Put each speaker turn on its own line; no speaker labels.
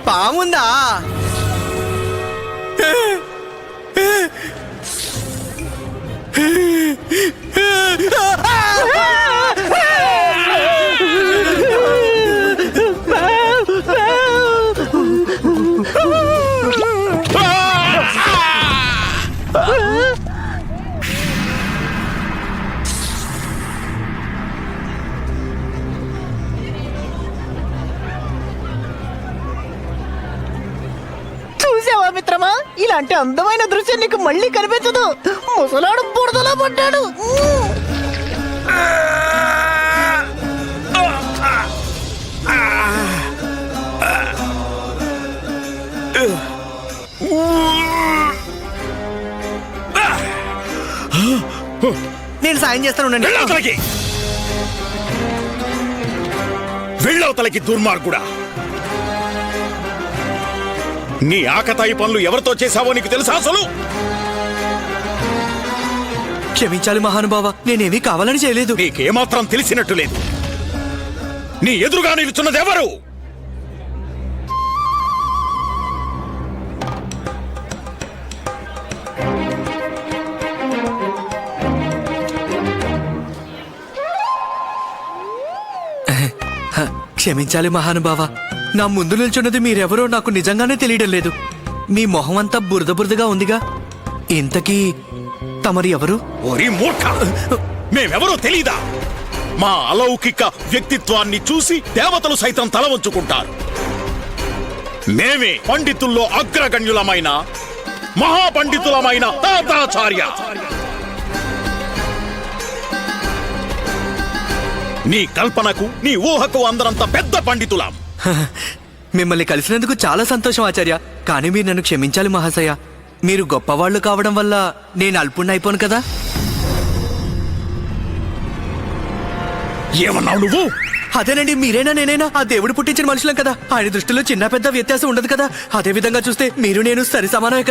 పాముందా?
చూసావా మిత్రమా, ఇలాంటి అందమైన దృశ్యం నీకు మళ్ళీ కనిపించదు. ముసలాడు బురదలో పడ్డాడు.
నేను సాయం చేస్తాను, ఉండండి.
వెళ్ళవతలకి దుర్మార్గుడా! నీ ఆకతాయి పనులు ఎవరితో చేశావో నీకు తెలుసా అసలు?
క్షమించాలి మహానుభావ, నేనేమీ కావాలని చేయలేదు.
నీకేమాత్రం తెలిసినట్టు లేదు. నీ ఎదురుగా నిలుచున్నది ఎవరు?
క్షమించాలి మహానుభావ, నా ముందు నిల్చున్నది మీరెవరో నాకు నిజంగానే తెలియడం లేదు. మీ మొహం అంతా బురద బురదగా ఉందిగా. ఇంతకీ తమరి ఎవరు?
ఓరి మూర్ఖ! మేమెవరో తెలీదా? మా అలౌకిక వ్యక్తిత్వాన్ని చూసి దేవతలు సైతం తల వంచుకుంటారు. మేమే పండితుల్లో అగ్రగణ్యులమైన మహాపండితులమైన తాతాచార్య. నీ కల్పనకు నీ ఊహకు అందరంత పెద్ద పండితులం.
మిమ్మల్ని కలిసినందుకు చాలా సంతోషం ఆచార్య. కానీ మీరు నన్ను క్షమించాలి మహాశయ. మీరు గొప్పవాళ్లు కావడం వల్ల నేను అల్పుణ్ణి అయిపోను కదా.
ఏమన్నావు నువ్వు?
అదేనండి, మీరైనా నేనైనా ఆ దేవుడు పుట్టించిన మనుషులం కదా. ఆయన దృష్టిలో చిన్న పెద్ద వ్యత్యాసం ఉండదు కదా. అదే విధంగా చూస్తే మీరు నేను సరి సమానమే కదా.